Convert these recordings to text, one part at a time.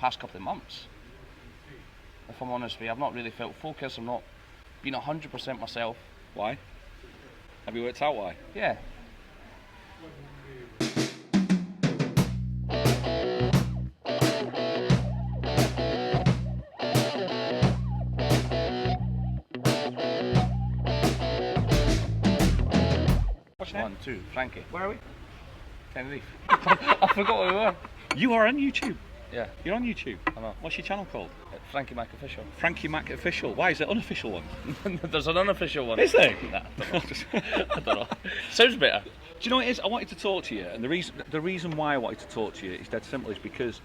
past couple of months. If I'm honest with you, I've not really felt focused. I'm not being 100% myself. Why? Have you worked out why? Yeah. What's your name? 1, 2, Frankie. Where are we? Tenerife. I forgot where we were. You are on YouTube. Yeah, You're on YouTube. I know. What's your channel called? Frankie Mack Official. Frankie Mack Official. Why is it unofficial one? There's an unofficial one. Is there? Nah, I don't know. Sounds better. Do you know what it is? I wanted to talk to you, and the reason why I wanted to talk to you is dead simple. Is because,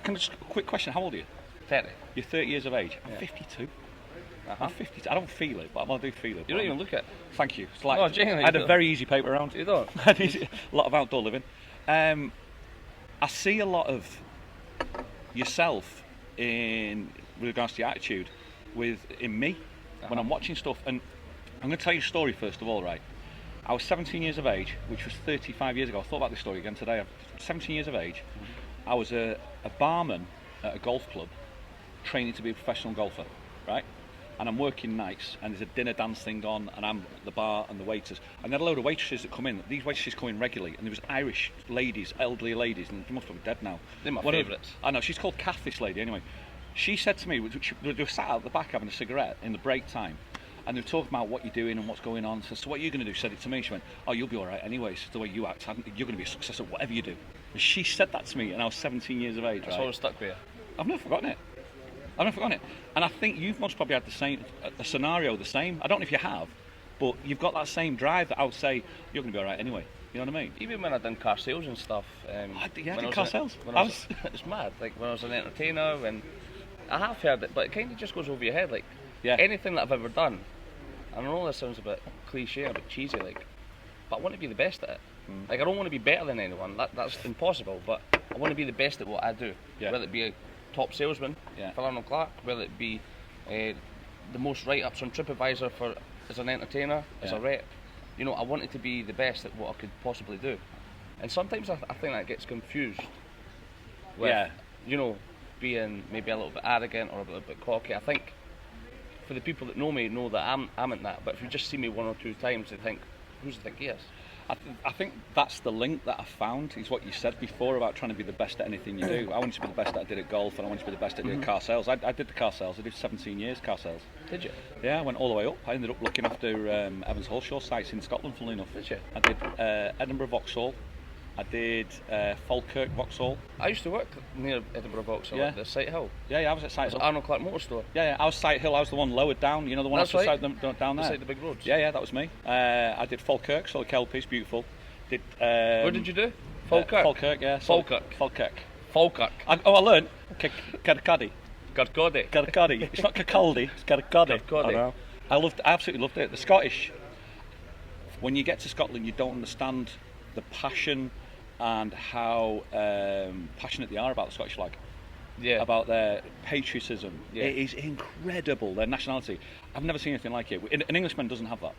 can I just a quick question? How old are you? 30. You're 30 years of age. I'm Yeah. 52. Uh-huh. I'm 52. I don't feel it, but I do feel it. You don't even look it. Thank you. It's like Oh, genuinely, I had you a don't. very easy paper round. You don't? A lot of outdoor living. I see a lot of yourself in regards to your attitude in me when I'm watching stuff. And I'm going to tell you a story first of all, right? I was 17 years of age, which was 35 years ago. I thought about this story again today. I'm 17 years of age. I was a barman at a golf club, training to be a professional golfer, right? And I'm working nights, and there's a dinner dance thing on, and I'm at the bar and the waiters. And there are a load of waitresses that come in. These waitresses come in regularly, and there was Irish ladies, elderly ladies, and they must be dead now. They're my One of- favourites. I know, she's called Kath, this lady, anyway. She said to me, they were sat out the back having a cigarette in the break time, and they were talking about what you're doing and what's going on. So what are you going to do? Said it to me. She went, oh, you'll be all right anyway. It's the way you act. You're going to be a success at whatever you do. And she said that to me, and I was 17 years of age, That's right? always stuck with you. I've never forgotten it. I've never forgotten it. And I think you've most probably had a scenario the same. I don't know if you have, but you've got that same drive that I would say, you're going to be all right anyway. You know what I mean? Even when I done car sales and stuff. I when did was car a- sales. when I was, it's mad. Like when I was an entertainer, and I have heard it, but it kind of just goes over your head. Like Yeah. anything that I've ever done, and I know this sounds a bit cliche, a bit cheesy, like, but I want to be the best at it. Like I don't want to be better than anyone. That's impossible. But I want to be the best at what I do. Yeah. Whether it be a top salesman Yeah. for Arnold Clark, whether it be the most write-ups on TripAdvisor as an entertainer, as Yeah. a rep. You know, I wanted to be the best at what I could possibly do. And sometimes I think that gets confused with, Yeah. you know, being maybe a little bit arrogant or a little bit cocky. I think for the people that know me know that I'm in that. But if you just see me one or two times, they think, who's the think he is? I think that's the link that I found, is what you said before about trying to be the best at anything you do. I wanted to be the best that I did at golf, and I wanted to be the best at doing car sales. I did the car sales. I did 17 years car sales. Did you? Yeah, I went all the way up. I ended up looking after Evans Halshaw sites in Scotland, funnily enough. Did you? I did Edinburgh Vauxhall. I did Falkirk Vauxhall. I used to work near Edinburgh Vauxhall Yeah. at the Site Hill. Yeah, I was at It Site was Hill. Arnold Clark Motor Store. Yeah, I was Site Hill. I was the one lowered down. You know, the one That's outside right. down there. Beside the big roads. Yeah, that was me. I did Falkirk, so the Kelpies, beautiful. Did. What did you do? Falkirk. Falkirk, yeah. Falkirk. Falkirk. Falkirk. I learned. Carcadi. Gargodi. Carcadi. It's not Cacaldi, it's Carcadi. Carcadi. I know. I absolutely loved it. The Scottish, when you get to Scotland, you don't understand the passion and how passionate they are about the Scottish flag. Yeah. About their patriotism. Yeah. It is incredible, their nationality. I've never seen anything like it. An Englishman doesn't have that.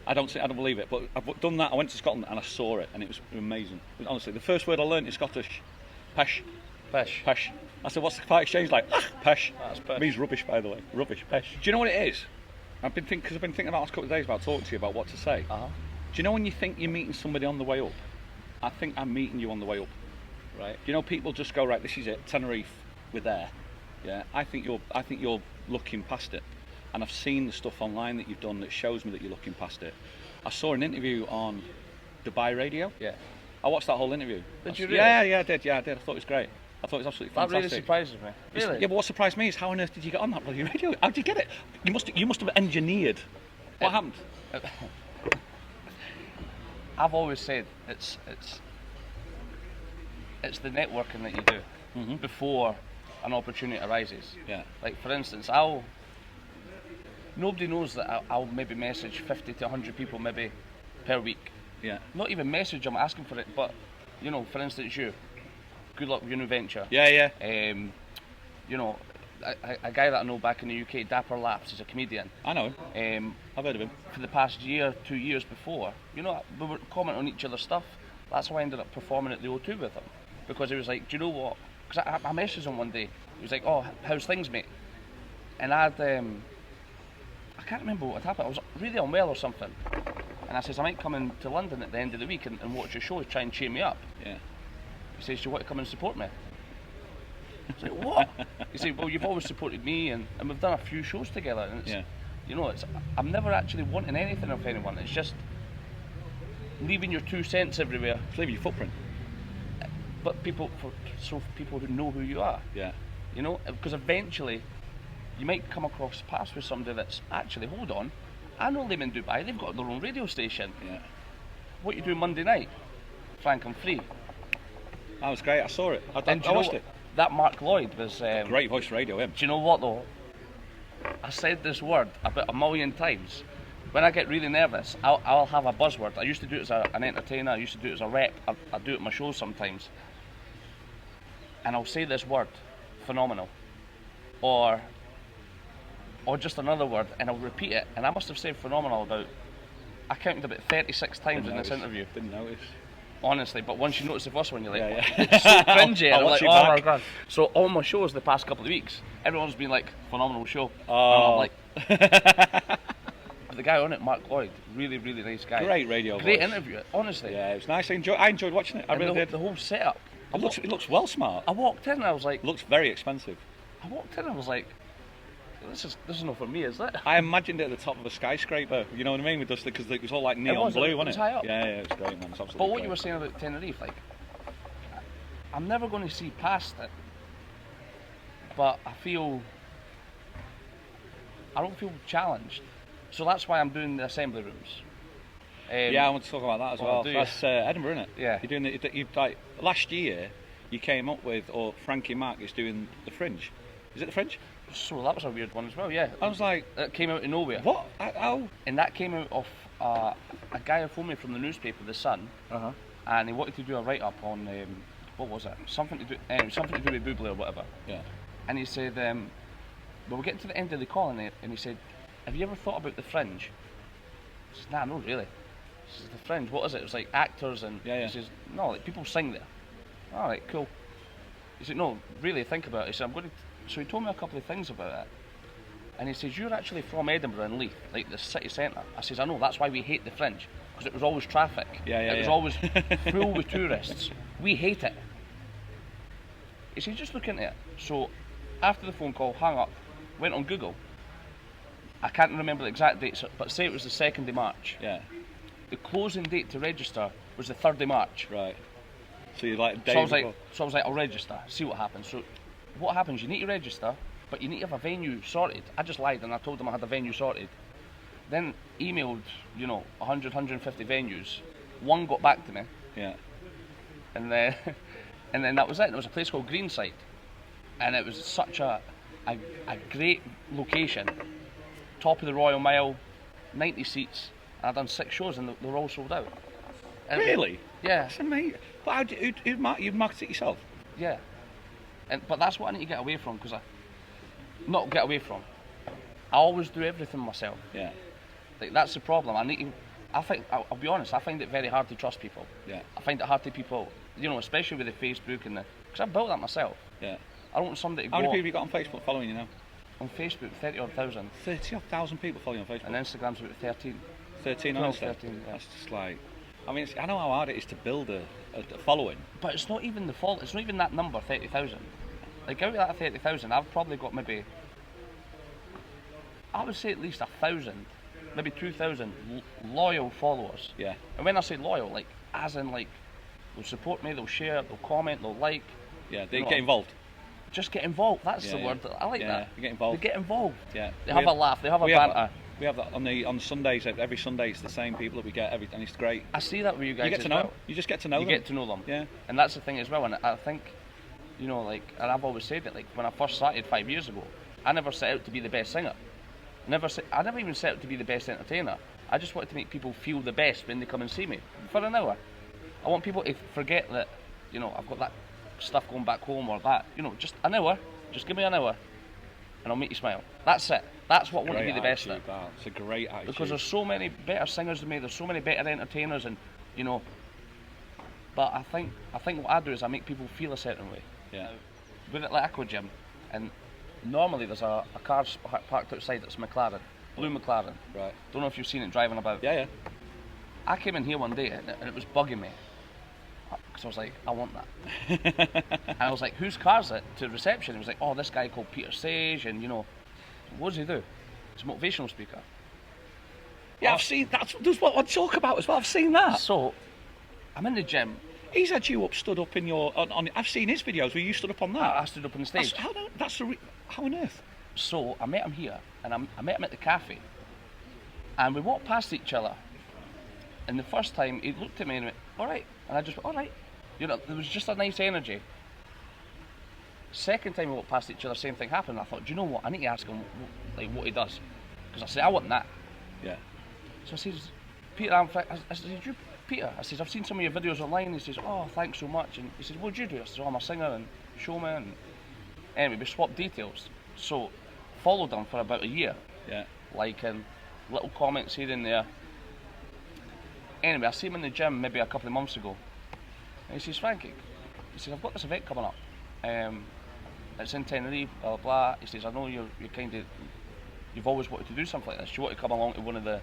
I don't believe it, but I've done that. I went to Scotland and I saw it, and it was amazing. Honestly, the first word I learned in Scottish, pesh. Fish. Pesh. I said, what's the part exchange like? Pesh. That's pesh. It means rubbish, by the way. Rubbish. Pesh. Do you know what it is? I've been thinking about the last couple of days about talking to you about what to say. Uh-huh. Do you know when you think you're meeting somebody on the way up? I think I'm meeting you on the way up. Right. You know, people just go, right, this is it, Tenerife, we're there. Yeah. I think you're looking past it. And I've seen the stuff online that you've done that shows me that you're looking past it. I saw an interview on Dubai Radio. Yeah. I watched that whole interview. Did you really? Yeah, I did. I thought it was great. I thought it was absolutely That fantastic. really surprises me. Really? Yeah, but what surprised me is how on earth did you get on that bloody radio? How did you get it? You must have engineered. What happened? I've always said it's the networking that you do before an opportunity arises. Yeah. Like for instance, nobody knows that I'll maybe message 50 to 100 people maybe per week. Yeah. Not even message them asking for it, but you know, for instance, you. Good luck with your new venture. Yeah. You know, a guy that I know back in the UK, Dapper Laps, is a comedian. I know him. I've heard of him. For the past year, 2 years before, you know, we were commenting on each other's stuff. That's how I ended up performing at the O2 with him. Because he was like, do you know what? because I messaged him one day. He was like, "Oh, how's things, mate?" And I can't remember what had happened. I was really unwell or something. And I says, I might come in to London at the end of the week and watch your shows, try and cheer me up. Yeah. He says, do you want to come and support me? I was like, what? He said, well, you've always supported me, and we've done a few shows together. And it's, you know, I'm never actually wanting anything of anyone. It's just leaving your 2 cents everywhere. It's leaving your footprint. But people who know who you are. Yeah. You know, because eventually you might come across paths with somebody that's actually, hold on, I know them in Dubai, they've got their own radio station. Yeah. What you do Monday night? Frank, I'm free. That was great, I saw it. I watched it. That Mark Lloyd was... great voice radio, him. Do you know what though? I said this word about 1,000,000 times. When I get really nervous, I'll have a buzzword. I used to do it as an entertainer, I used to do it as a rep, I do it at my shows sometimes. And I'll say this word, phenomenal. Or just another word, and I'll repeat it, and I must have said phenomenal I counted about 36 times in this interview. Didn't notice. Honestly, but once you notice the first one, you're like, yeah. It's so cringy, and I'm like, oh my god. So all my shows the past couple of weeks, everyone's been like, phenomenal show. And I'm like, but the guy on it, Mark Lloyd, really, really nice guy. Great radio Great voice. interview, honestly. Yeah, it was nice. I enjoyed watching it. I really did. The whole setup. It looks well smart. I walked in and I was like... It looks very expensive. I walked in and I was like, this is not for me, is it? I imagined it at the top of a skyscraper, you know what I mean, with because it was all like neon blue, wasn't it? It was high up. Yeah, it was great, man. It's absolutely But what great. you were saying about Tenerife, like, I'm never going to see past it, but I don't feel challenged. So that's why I'm doing the assembly rooms. Yeah, I want to talk about that as well. That's Edinburgh, isn't it? Yeah. You're doing like last year. You came up with, or Frankie Mack is doing the Fringe. Is it the Fringe? So that was a weird one as well. Yeah. I was like, it came out of nowhere. What? How? And that came out of a guy who phoned me from the newspaper, The Sun, and he wanted to do a write-up on what was it? Something to do with Bublé or whatever. Yeah. And he said, well, we're getting to the end of the call, and he said, have you ever thought about the Fringe? I said, nah, no, really. He says, the Fringe, what is it? It was like actors and... Yeah. He says, no, like people sing there. All right, cool. He said, no, really think about it. He said, I'm going to... So he told me a couple of things about it. And he says, you're actually from Edinburgh and Leith, like the city centre. I says, I know, that's why we hate the Fringe. Because it was always traffic. It was always full with tourists. We hate it. He said, just look into it. So after the phone call, hung up, went on Google. I can't remember the exact date, but say it was the 2nd of March. Yeah. The closing date to register was the 3rd of March. Right. So you like So I was like, I'll register, see what happens. So what happens, you need to register, but you need to have a venue sorted. I just lied and I told them I had a venue sorted. Then emailed, 100, 150 venues. One got back to me. Yeah. And then that was it. There was a place called Greenside. And it was such a great location. Top of the Royal Mile, 90 seats. And I'd done 6 shows and they were all sold out. And really? Yeah. That's amazing. But you market it yourself? Yeah. But that's what I need to get away from, because not get away from. I always do everything myself. Yeah. Like, that's the problem. I'll be honest, I find it very hard to trust people. Yeah. I find it hard to people, especially with the Facebook and because I built that myself. Yeah. I don't want somebody to How go... many people you got on Facebook following you now? On Facebook, 30,000. 30,000 people following you on Facebook? And Instagram's about 13. 13 on 12, Insta? 13, yeah. That's just like... I mean, I know how hard it is to build a following. But it's not even it's not even that number, 30,000. Like, out of that 30,000, I've probably got maybe... I would say at least 1,000, maybe 2,000 loyal followers. Yeah. And when I say loyal, like, as in, like, they'll support me, they'll share, they'll comment, they'll like. Yeah, they get involved. Just get involved, that's the word. I like that. You get involved. They get involved. Yeah. They have a laugh, they have a banter. We have that on Sundays. Every Sunday it's the same people that we get, and it's great. I see that with you guys. You get to know them. You just get to know them. You get to know them. Yeah. And that's the thing as well. And I think, and I've always said it. Like, when I first started 5 years ago, I never set out to be the best singer. I never even set out to be the best entertainer. I just wanted to make people feel the best when they come and see me for an hour. I want people to forget that, I've got that stuff going back home or that. Just an hour. Just give me an hour, and I'll make you smile. That's it. That's what I want to be the best at. It's a great attitude. Because there's so many better singers than me. There's so many better entertainers, and But I think what I do is I make people feel a certain way. Yeah. we're at the Aqua Gym, and normally there's a car parked outside that's a McLaren, blue McLaren. Right. Don't know if you've seen it driving about. Yeah. I came in here one day and it was bugging me. Because I was like, I want that. And I was like, whose car is it? To reception. It was like, oh, this guy called Peter Sage, and what does he do? He's a motivational speaker. Yeah, I've seen that's what I talk about as well. I've seen that. So, I'm in the gym. He's had you stood up in your on. I've seen his videos where you stood up on that. I stood up on the stage. How on earth? So I met him here, and I met him at the cafe, and we walked past each other. And the first time he looked at me and went, "All right," and I just went, "All right." There was just a nice energy. Second time we walked past each other, same thing happened. I thought, do you know what? I need to ask him what he does, because I said I want that. Yeah. So I says, Peter, I said, you Peter? I says, I've seen some of your videos online. He says, oh, thanks so much. And he says, what do you do? I said, oh, I'm a singer and showman. And anyway, we swapped details. So followed him for about a year. Yeah. Liking little comments here and there. Anyway, I see him in the gym maybe a couple of months ago. And he says, Frankie, he says, I've got this event coming up. It's in Tenerife, blah, blah, blah. He says, I know you're you've always wanted to do something like this. You want to come along to one of the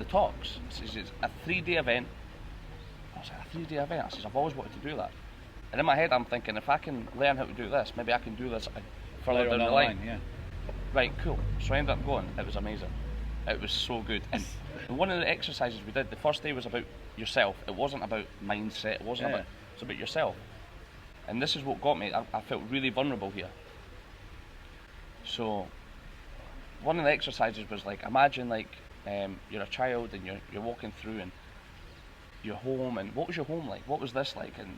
talks. He says, it's a 3-day event. I was like, a 3-day event? I says, I've always wanted to do that. And in my head, I'm thinking, if I can learn how to do this, maybe I can do this further down the line. Yeah. Right, cool. So I ended up going. It was amazing. It was so good. And one of the exercises we did, the first day was about yourself. It wasn't about mindset. It wasn't about. It's about yourself. And this is what got me. I felt really vulnerable here. So one of the exercises was like, imagine like you're a child and you're walking through and your home, and what was your home like? What was this like? And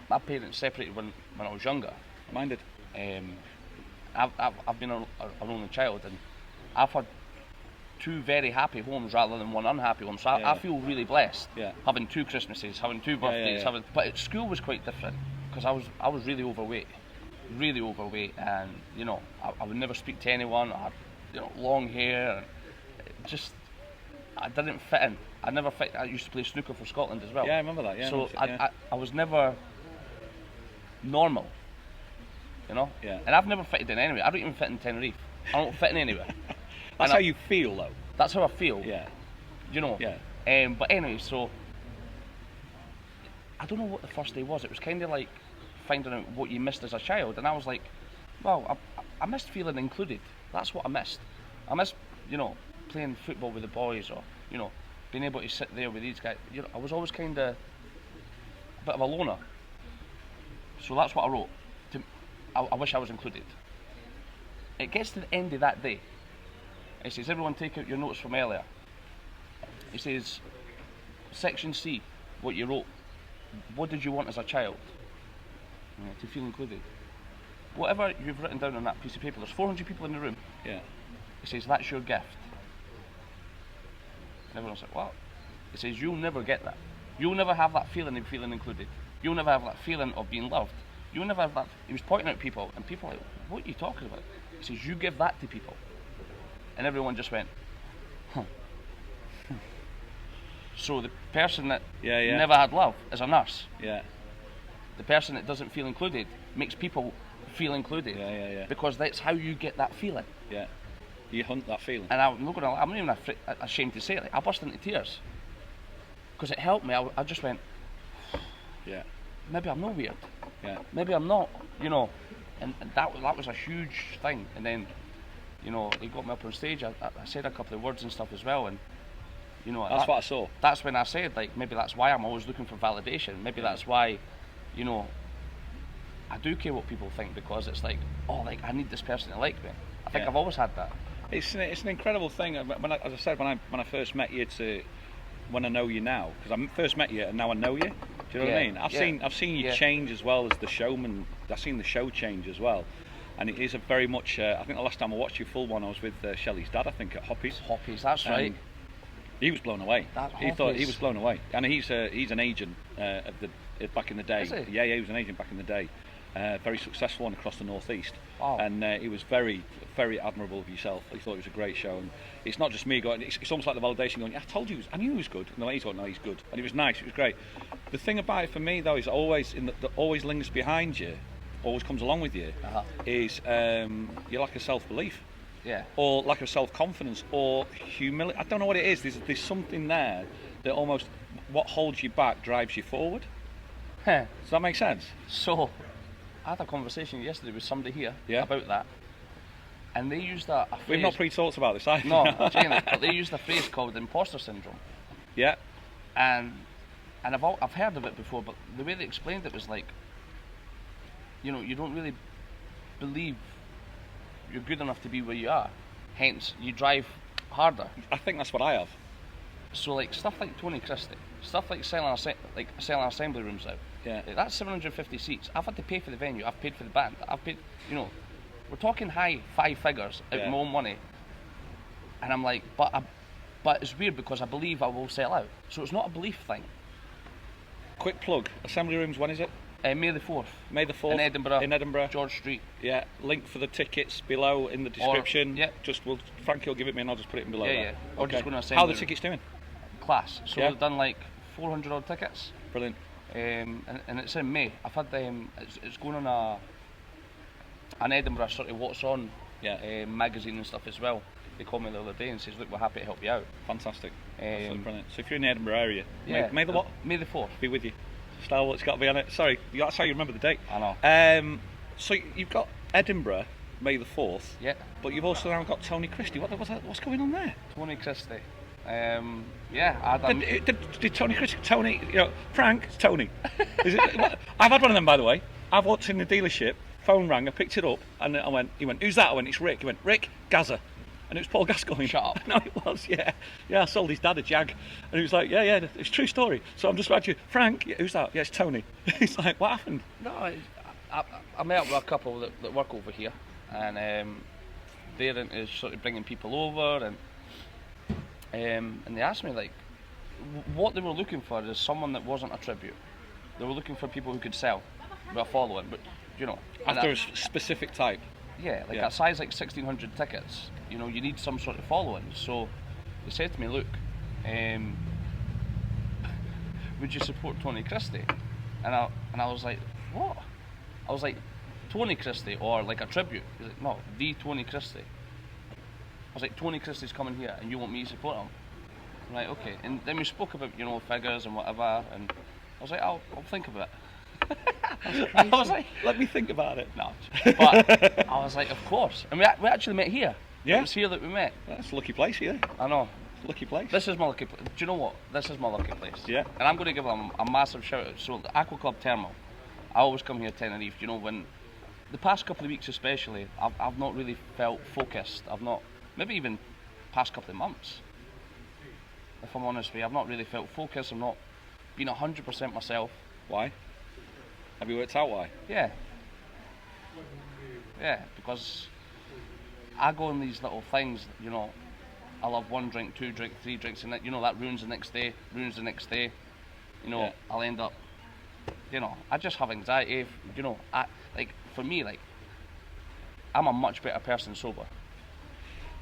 my parents separated when I was younger. Mine did. I've been an only child, and I've had 2 very happy homes rather than 1 unhappy home. So I feel really blessed. Yeah. Having 2 Christmases, having 2 birthdays, but at school was quite different because I was really overweight, and I would never speak to anyone. I had long hair, just I didn't fit in. I never fit. I used to play snooker for Scotland as well. Yeah, I remember that. Yeah. So I was never normal. Yeah. And I've never fitted in anywhere. I don't even fit in Tenerife. I don't fit in anywhere. That's how you feel, though. That's how I feel. Yeah. Yeah. But anyway, so I don't know what the first day was. It was kind of like finding out what you missed as a child, and I was like, well, I missed feeling included. That's what I missed. I missed, playing football with the boys, or being able to sit there with these guys. I was always kind of a bit of a loner. So that's what I wrote. I wish I was included. It gets to the end of that day. It says, everyone take out your notes from earlier. It says, section C, what you wrote. What did you want as a child? To feel included. Whatever you've written down on that piece of paper, there's 400 people in the room. Yeah. It says, that's your gift. And everyone's like, what? It says, you'll never get that. You'll never have that feeling of feeling included. You'll never have that feeling of being loved. You'll never have that. He was pointing out people, and people were like, what are you talking about? He says, you give that to people. And everyone just went, huh. So the person that never had love is a nurse. Yeah. The person that doesn't feel included makes people feel included. Yeah. Because that's how you get that feeling. Yeah. You hunt that feeling. And I'm not even ashamed to say it. I burst into tears. Because it helped me. I just went, yeah. Maybe I'm not weird. Yeah. Maybe I'm not, And that was a huge thing. And then, he got me up on stage. I said a couple of words and stuff as well. And, that's what I saw. That's when I said, like, maybe that's why I'm always looking for validation. Maybe that's why, I do care what people think, because it's like, I need this person to like me. I think I've always had that. It's an incredible thing. As I said, when I first met you to when I know you now, because I first met you and now I know you. Do you know what I mean? I've seen you change as well as the showman. I've seen the show change as well, and it is a very much. I think the last time I watched you full one, I was with Shelley's dad. I think at Hoppy's. That's right. He was blown away. He thought he was blown away, and he's an agent of the back in the day. Is he? Yeah, he was an agent back in the day. very successful one across the northeast. Wow. And it was very, very admirable of yourself. I thought it was a great show, and it's not just me going. It's almost like the validation going. I told you, I knew he was good. No, he's no, he's good, and it was nice. It was great. The thing about it for me though is always that always lingers behind you, always comes along with you, is your lack of self-belief. Yeah. Or lack of self-confidence, or humility. I don't know what it is. There's something there that almost what holds you back drives you forward. Huh. Does that make sense? So, I had a conversation yesterday with somebody here about that, and they used a phrase. We've not pre-talked about this, either. No, but they used a phrase called imposter syndrome. Yeah. And I've heard of it before, but the way they explained it was like, you know, you don't really believe you're good enough to be where you are, hence you drive harder. I think that's what I have. So like stuff like Tony Christie, stuff like selling assembly rooms out. Yeah. Like, that's 750 seats. I've had to pay for the venue. I've paid for the band. I've paid. You know, we're talking high 5 figures out of my own money. And I'm like, but it's weird because I believe I will sell out. So it's not a belief thing. Quick plug. Assembly rooms. When is it? May the 4th. May the 4th. In Edinburgh. George Street. Yeah. Link for the tickets below in the description. Frankie will give it me and I'll just put it in below. Yeah. Or okay. just go to How are the tickets doing? Class. So we've done like 400 odd tickets. Brilliant. And it's in May. I've had it's going on an Edinburgh sort of What's On magazine and stuff as well. They called me the other day and says, look, we're happy to help you out. Fantastic. Absolutely brilliant. So if you're in the Edinburgh area, May the what? May the 4th. Be with you. Star Wars got to be on it. Sorry, that's how you remember the date. I know. So you've got Edinburgh, May the 4th. Yeah. But you've also now got Tony Christie. What's going on there? Tony Christie. Did Tony Christie, Frank, it's Tony. I've had one of them, by the way. I've walked in the dealership, phone rang, I picked it up, and he went, who's that? I went, it's Rick. He went, Rick, Gaza. And it was Paul Gascoigne. Shut up. No, it was, yeah. Yeah, I sold his dad a Jag. And he was like, yeah, it's a true story. So I'm just about to, Frank, who's that? Yeah, it's Tony. He's like, what happened? No, I met up with a couple that work over here, and they're into sort of bringing people over, and they asked me, like, what they were looking for is someone that wasn't a tribute. They were looking for people who could sell with a following, but, you know. After a specific type. Yeah, like a size like 1,600 tickets, you know, you need some sort of following. So they said to me, look, would you support Tony Christie? And I was like, what? I was like, Tony Christie or like a tribute? He's like, no, the Tony Christie. I was like, Tony Christie's coming here and you want me to support him? I'm like, okay. And then we spoke about, you know, figures and whatever, and I was like, I'll think about it. I was like, let me think about it. No, but I was like, of course. And we actually met here. Yeah. It was here that we met. That's a lucky place here. I know. It's a lucky place. This is my lucky place. Do you know what? This is my lucky place. Yeah. And I'm going to give them a massive shout out. So the Aqua Club Thermal, I always come here to Tenerife. You know, when the past couple of weeks especially, I've not really felt focused. I've not, maybe even past couple of months, if I'm honest with you, I've not really felt focused. I've not been 100% myself. Why? Have you worked out why? Yeah. Yeah, because I go on these little things, you know, I'll have 1 drink, 2 drink, 3 drinks, and that, you know, that ruins the next day, you know, I'll end up, you know, I just have anxiety, you know, for me, like, I'm a much better person sober.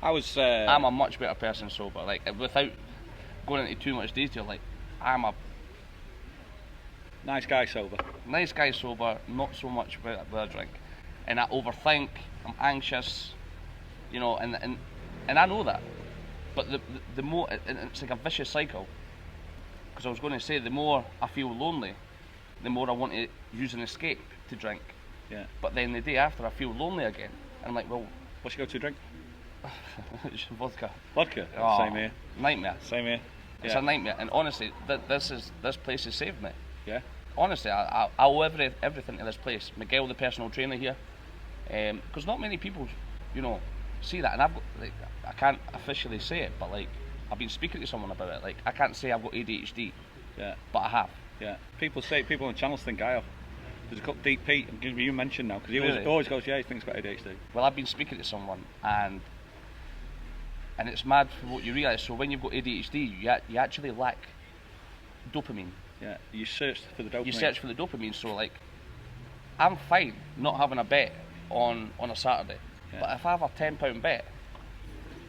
I'm a much better person sober, like, without going into too much detail, like, I'm a nice guy sober. Nice guy sober, not so much with a drink. And I overthink, I'm anxious, you know, and I know that. But the more, and it's like a vicious cycle. Because I was going to say, the more I feel lonely, the more I want to use an escape to drink. Yeah. But then the day after, I feel lonely again. And I'm like, well... What's your go-to drink? Vodka. Vodka? Oh, same here. Nightmare. Same here. It's a nightmare. And honestly, this place has saved me. Yeah. Honestly, I owe everything to this place. Miguel, the personal trainer here, because not many people, you know, see that. And I've got, like, I can't officially say it, but like, I've been speaking to someone about it. Like, I can't say I've got ADHD, but I have. Yeah. People on channels think I have. There's a couple, Deep Pete, I'm giving you mention now because he Really? always goes, yeah, he thinks about ADHD. Well, I've been speaking to someone, and it's mad for what you realise. So when you've got ADHD, you actually lack dopamine. Yeah, you search for the dopamine. You search for the dopamine, so like, I'm fine not having a bet on a Saturday. Yeah. But if I have a £10 bet,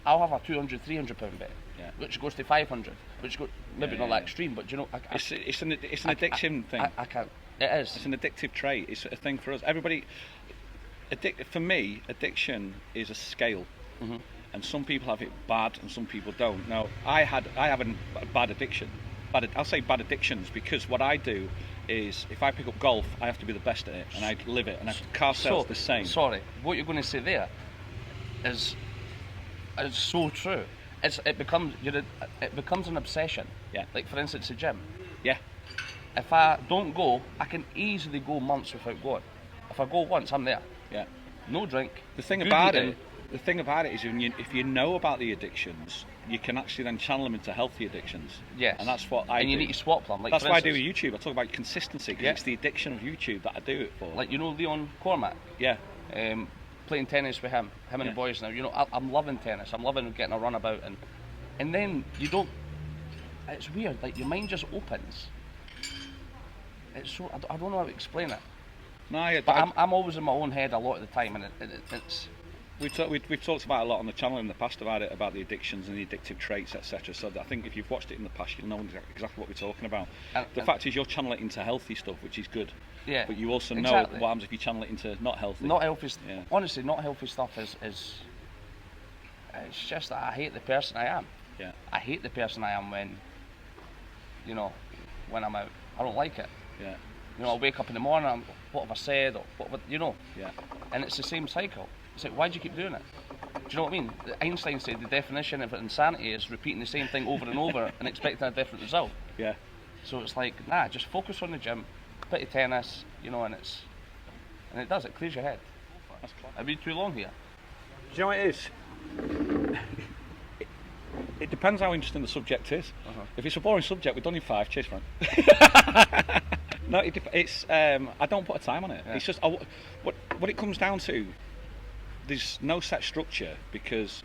I'll have a £200, £300 bet, which goes to 500, which goes maybe not that extreme, but you know, it's an addiction thing. I can't. It is. It's an addictive trait. It's a thing for us. Everybody. For me, addiction is a scale, and some people have it bad, and some people don't. Now, I have a bad addiction. I'll say bad addictions because what I do is, if I pick up golf, I have to be the best at it, and I live it. And car sales the same. Sorry, what you're going to say there is so true. It becomes an obsession. Yeah. Like for instance, the gym. Yeah. If I don't go, I can easily go months without going. If I go once, I'm there. Yeah. No drink. The thing about it is, if you know about the addictions, you can actually then channel them into healthy addictions. Yes. And that's what I do. And you need to swap them. Like, that's why I do with YouTube. I talk about consistency because it's the addiction of YouTube that I do it for. Like, you know, Leon Cormack. Yeah. Playing tennis with him and the boys now. You know, I'm loving tennis. I'm loving getting a run about, and then you don't. It's weird. Like, your mind just opens. It's so I don't know how to explain it. No, I'm always in my own head a lot of the time, and it's. We've talked about a lot on the channel in the past about the addictions and the addictive traits, etc. So I think if you've watched it in the past, you'll know exactly what we're talking about. The fact is, you're channeling it into healthy stuff, which is good. Yeah. But you also know what happens if you channel it into not healthy. Not healthy. Yeah. Honestly, not healthy stuff is. It's just that I hate the person I am. Yeah. I hate the person I am when I'm out. I don't like it. Yeah. You know, I'll wake up in the morning. What have I said? Or what? You know. Yeah. And it's the same cycle. It's like, why do you keep doing it? Do you know what I mean? Einstein said the definition of insanity is repeating the same thing over and over and expecting a different result. Yeah. So it's like, nah, just focus on the gym, bit of tennis, you know, and it does. It clears your head. That's clever. I've been too long here. Do you know what it is? It depends how interesting the subject is. If it's a boring subject, we've done in 5. Cheers, Frank. No, it's. I don't put a time on it. Yeah. It's just what it comes down to. There's no set structure because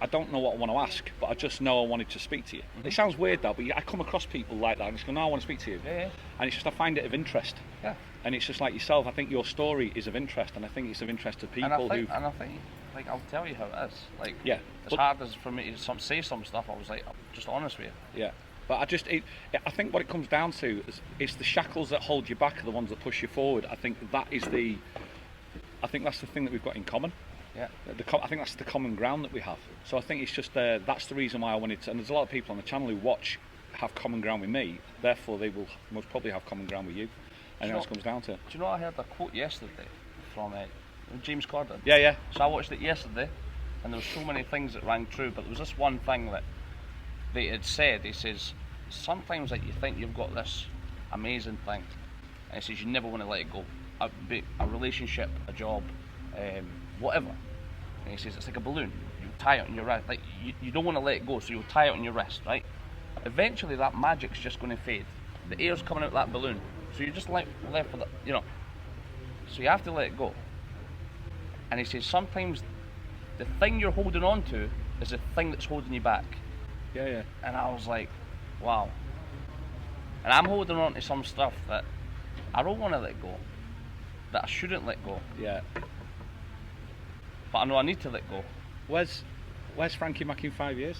I don't know what I want to ask, but I just know I wanted to speak to you. It sounds weird though, but I come across people like that and just go, no, I want to speak to you. Yeah. And it's just I find it of interest. Yeah. And it's just like yourself. I think your story is of interest, and I think it's of interest to people who. And I think, like, I'll tell you how it is. Like, as hard as for me to say some stuff, I was like, I'm just honest with you. Yeah. But I think what it comes down to is it's the shackles that hold you back are the ones that push you forward. I think that's the thing that we've got in common. Yeah. I think that's the common ground that we have. So I think it's just that's the reason why I wanted to. And there's a lot of people on the channel who have common ground with me. Therefore, they will most probably have common ground with you. And that's what it comes down to. Do you know I heard a quote yesterday from James Corden? Yeah. So I watched it yesterday, and there were so many things that rang true. But there was this one thing that they had said. He says, sometimes like you think you've got this amazing thing, and he says you never want to let it go. A relationship, a job, whatever. And he says it's like a balloon. You tie it on your wrist, like you don't want to let it go, so you'll tie it on your wrist, right? Eventually that magic's just going to fade. The air's coming out of that balloon, so you're just left with it, you know. So you have to let it go. And he says sometimes the thing you're holding on to is the thing that's holding you back. Yeah. And I was like, wow. And I'm holding on to some stuff that I don't want to let go, that I shouldn't let go. Yeah. But I know I need to let go. Where's Frankie Mack in 5 years?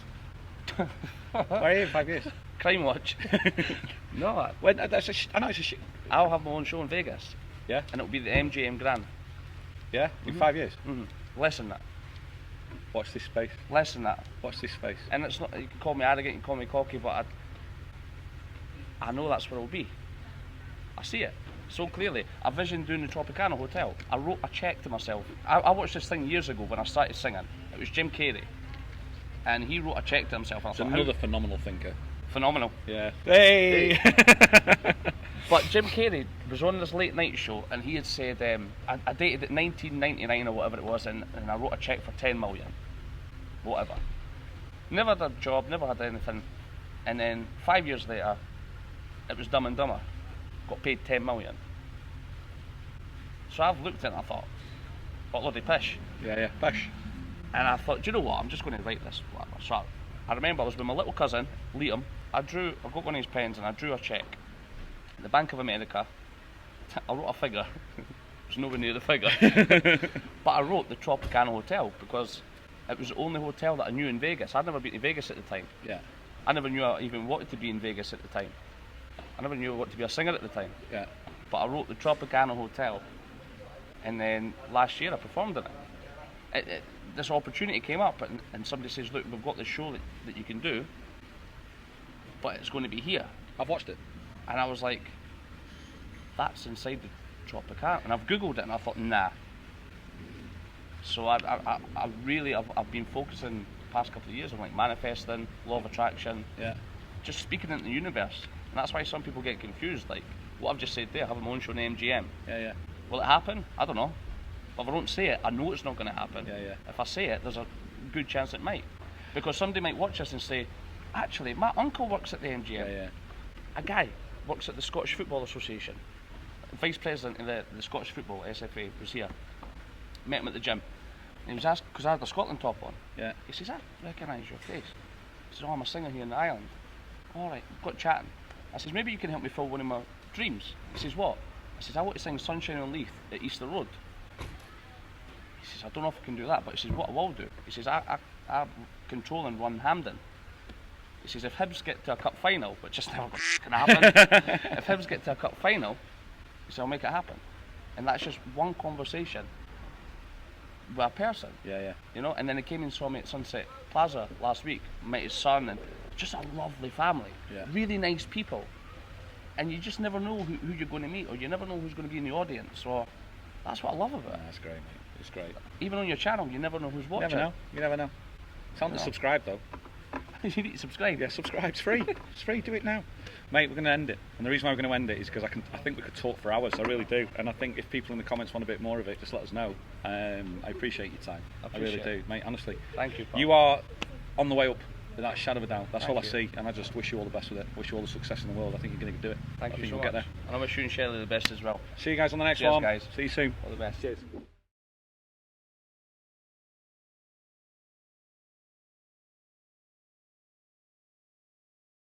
Where are you in 5 years? Crime Watch. No. I know it's a shit. I'll have my own show in Vegas. Yeah. And it'll be the MGM Grand. Yeah? In 5 years? Less than that. Watch this space. Less than that. Watch this space. And it's not, you can call me arrogant, you can call me cocky, but I know that's where it'll be. I see it so clearly. I visioned doing the Tropicana Hotel. I wrote a cheque to myself. I watched this thing years ago when I started singing. It was Jim Carrey. And he wrote a cheque to himself. It's another phenomenal thinker. Phenomenal. Yeah. Hey! But Jim Carrey was on this late night show and he had said, I dated it 1999 or whatever it was, and I wrote a cheque for 10 million. Whatever. Never had a job, never had anything. And then 5 years later, it was Dumb and Dumber. Got paid 10 million. So I've looked at it and I thought, what bloody pish. Yeah, pish. And I thought, do you know what, I'm just going to write this. So I remember I was with my little cousin, Liam. I got one of his pens and I drew a cheque. The Bank of America. I wrote a figure, was nowhere near the figure. But I wrote the Tropicana Hotel because it was the only hotel that I knew in Vegas. I'd never been to Vegas at the time. Yeah. I never knew I even wanted to be in Vegas at the time. I never knew I wanted to be a singer at the time. Yeah. But I wrote the Tropicana Hotel, and then last year I performed in it. This opportunity came up, and somebody says, look, we've got this show that you can do, but it's going to be here. I've watched it. And I was like, that's inside the Tropicana. And I've Googled it and I thought, nah. So I've been focusing the past couple of years on like manifesting, law of attraction, just speaking into the universe. And that's why some people get confused. Like what I've just said there, having my own show in MGM. Yeah. Will it happen? I don't know. But if I don't say it, I know it's not going to happen. Yeah. If I say it, there's a good chance it might. Because somebody might watch this and say, actually, my uncle works at the MGM. Yeah. A guy works at the Scottish Football Association. Vice President of the Scottish Football, SFA, was here. Met him at the gym. And he was asked, because I had the Scotland top on. Yeah. He says, I recognise your face. He says, oh, I'm a singer here in the island. All right, we've got chatting. I says, maybe you can help me fill one of my dreams. He says, what? I says, I want to sing Sunshine on Leith at Easter Road. He says, I don't know if I can do that, but he says, what I will do. He says, I control and run Hampden. He says, if Hibs get to a cup final, which just never can happen, if Hibs get to a cup final, he says, I'll make it happen. And that's just one conversation with a person. Yeah. You know, and then he came and saw me at Sunset Plaza last week, met his son, and just a lovely family. Yeah. Really nice people. And you just never know who you're going to meet, or you never know who's going to be in the audience. So that's what I love about it. That's great, mate. It's great. Even on your channel, you never know who's watching. You never know. Tell them to subscribe though. You need to subscribe. Yeah, subscribe. It's free. It's free. Do it now, mate. We're going to end it, and the reason why we're going to end it is because I think we could talk for hours. I really do, and I think if people in the comments want a bit more of it, just let us know. I appreciate your time. I really do, mate. Honestly. Thank you. Pal. You are on the way up, without a shadow of a doubt. That's all I you. see, and I just wish you all the best with it. Wish you all the success in the world. I think you're going to do it. Thank you so you'll much. get there. And I wish you and Shirley the best as well. See you guys on the next Cheers, one. guys. See you soon. All the best. Cheers.